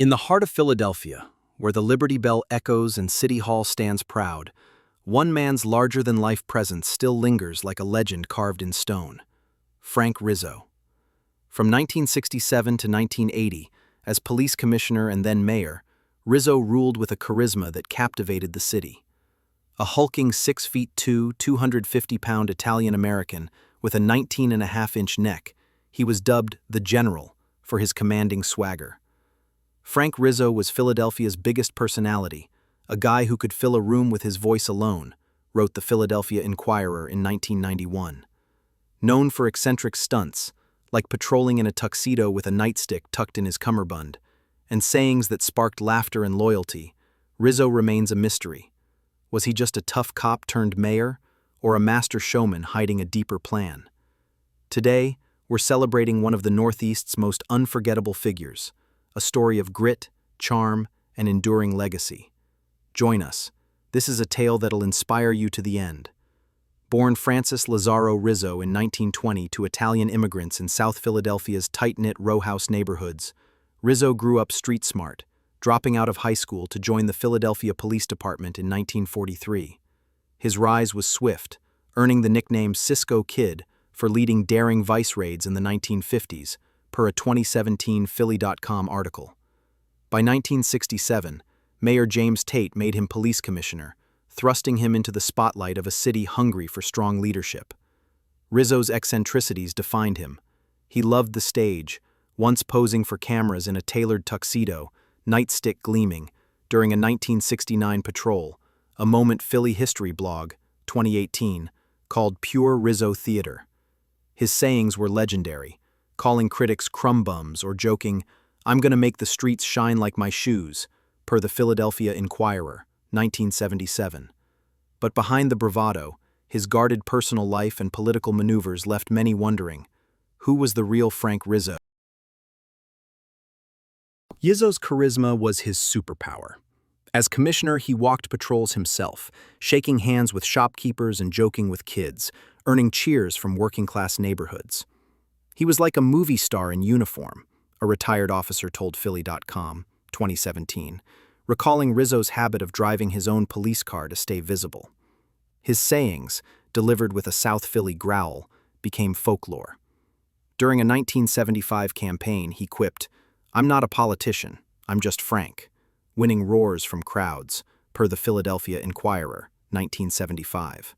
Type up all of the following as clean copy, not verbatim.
In the heart of Philadelphia, where the Liberty Bell echoes and City Hall stands proud, one man's larger-than-life presence still lingers like a legend carved in stone. Frank Rizzo. From 1967 to 1980, as police commissioner and then mayor, Rizzo ruled with a charisma that captivated the city. A hulking 6'2", 250-pound Italian-American with a 19.5-inch neck, he was dubbed the General for his commanding swagger. Frank Rizzo was Philadelphia's biggest personality, a guy who could fill a room with his voice alone, wrote the Philadelphia Inquirer in 1991. Known for eccentric stunts, like patrolling in a tuxedo with a nightstick tucked in his cummerbund, and sayings that sparked laughter and loyalty, Rizzo remains a mystery. Was he just a tough cop turned mayor, or a master showman hiding a deeper plan? Today, we're celebrating one of the Northeast's most unforgettable figures, a story of grit, charm, and enduring legacy. Join us. This is a tale that'll inspire you to the end. Born Francis Lazzaro Rizzo in 1920 to Italian immigrants in South Philadelphia's tight-knit row house neighborhoods, Rizzo grew up street smart, dropping out of high school to join the Philadelphia Police Department in 1943. His rise was swift, earning the nickname Cisco Kid for leading daring vice raids in the 1950s, per a 2017 Philly.com article. By 1967, Mayor James Tate made him police commissioner, thrusting him into the spotlight of a city hungry for strong leadership. Rizzo's eccentricities defined him. He loved the stage, once posing for cameras in a tailored tuxedo, nightstick gleaming, during a 1969 patrol, a moment Philly history blog, 2018, called Pure Rizzo Theater. His sayings were legendary, calling critics crumb bums or joking, "I'm gonna make the streets shine like my shoes," per the Philadelphia Inquirer, 1977. But behind the bravado, his guarded personal life and political maneuvers left many wondering, who was the real Frank Rizzo? Rizzo's charisma was his superpower. As commissioner, he walked patrols himself, shaking hands with shopkeepers and joking with kids, earning cheers from working-class neighborhoods. He was like a movie star in uniform, a retired officer told Philly.com, 2017, recalling Rizzo's habit of driving his own police car to stay visible. His sayings, delivered with a South Philly growl, became folklore. During a 1975 campaign, he quipped, "I'm not a politician, I'm just Frank," winning roars from crowds, per the Philadelphia Inquirer, 1975.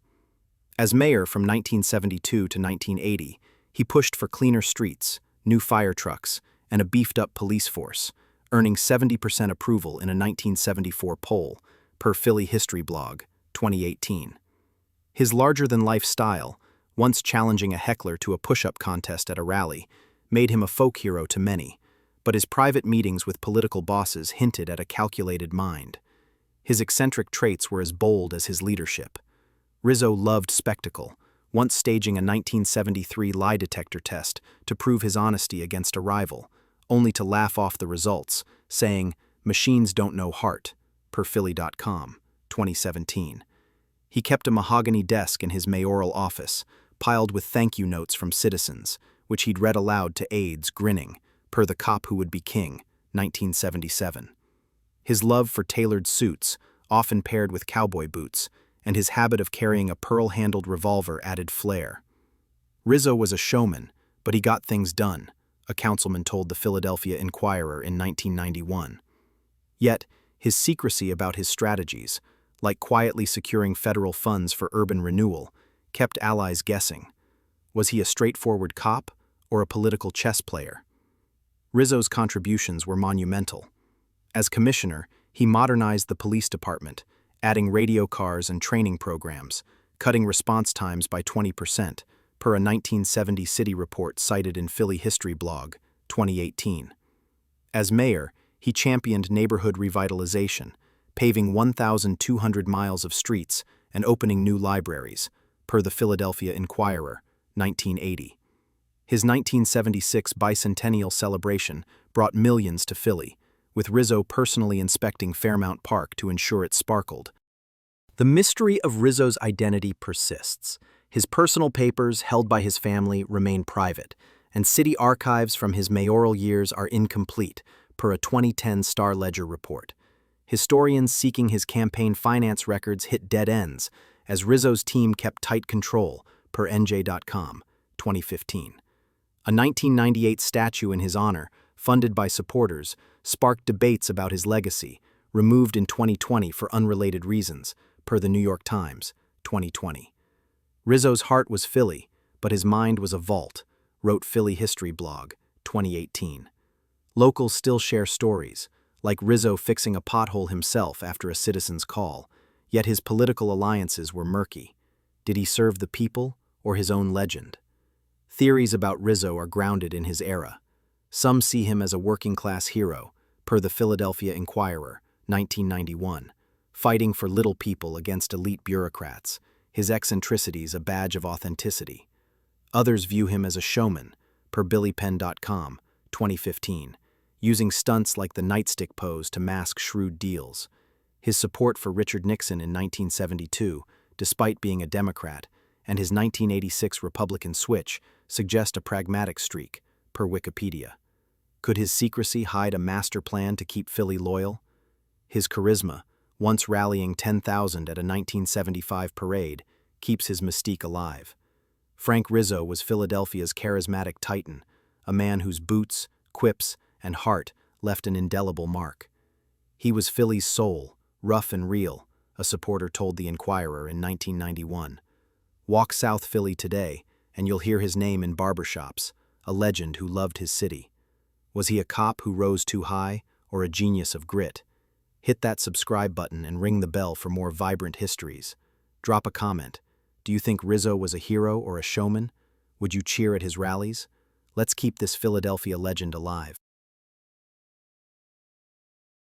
As mayor from 1972 to 1980, he pushed for cleaner streets, new fire trucks, and a beefed-up police force, earning 70% approval in a 1974 poll, per Philly History Blog, 2018. His larger-than-life style, once challenging a heckler to a push-up contest at a rally, made him a folk hero to many, but his private meetings with political bosses hinted at a calculated mind. His eccentric traits were as bold as his leadership. Rizzo loved spectacle, once staging a 1973 lie detector test to prove his honesty against a rival, only to laugh off the results, saying, "Machines don't know heart," per Philly.com, 2017. He kept a mahogany desk in his mayoral office, piled with thank-you notes from citizens, which he'd read aloud to aides, grinning, per The Cop Who Would Be King, 1977. His love for tailored suits, often paired with cowboy boots, and his habit of carrying a pearl-handled revolver added flair. Rizzo was a showman, but he got things done, a councilman told the Philadelphia Inquirer in 1991. Yet, his secrecy about his strategies, like quietly securing federal funds for urban renewal, kept allies guessing. Was he a straightforward cop or a political chess player? Rizzo's contributions were monumental. As commissioner, he modernized the police department, adding radio cars and training programs, cutting response times by 20%, per a 1970 city report cited in Philly History Blog, 2018. As mayor, he championed neighborhood revitalization, paving 1,200 miles of streets and opening new libraries, per the Philadelphia Inquirer, 1980. His 1976 bicentennial celebration brought millions to Philly, with Rizzo personally inspecting Fairmount Park to ensure it sparkled. The mystery of Rizzo's identity persists. His personal papers, held by his family, remain private, and city archives from his mayoral years are incomplete, per a 2010 Star-Ledger report. Historians seeking his campaign finance records hit dead ends as Rizzo's team kept tight control, per NJ.com, 2015. A 1998 statue in his honor, funded by supporters, sparked debates about his legacy, removed in 2020 for unrelated reasons, per the New York Times, 2020. Rizzo's heart was Philly, but his mind was a vault, wrote Philly History Blog, 2018. Locals still share stories, like Rizzo fixing a pothole himself after a citizen's call, yet his political alliances were murky. Did he serve the people or his own legend? Theories about Rizzo are grounded in his era. Some see him as a working-class hero, per the Philadelphia Inquirer, 1991, fighting for little people against elite bureaucrats, his eccentricities a badge of authenticity. Others view him as a showman, per BillyPenn.com, 2015, using stunts like the nightstick pose to mask shrewd deals. His support for Richard Nixon in 1972, despite being a Democrat, and his 1986 Republican switch suggest a pragmatic streak, per Wikipedia. Could his secrecy hide a master plan to keep Philly loyal? His charisma, once rallying 10,000 at a 1975 parade, keeps his mystique alive. Frank Rizzo was Philadelphia's charismatic titan, a man whose boots, quips, and heart left an indelible mark. He was Philly's soul, rough and real, a supporter told the Inquirer in 1991. Walk South Philly today, and you'll hear his name in barbershops, a legend who loved his city. Was he a cop who rose too high, or a genius of grit? Hit that subscribe button and ring the bell for more vibrant histories. Drop a comment. Do you think Rizzo was a hero or a showman? Would you cheer at his rallies? Let's keep this Philadelphia legend alive.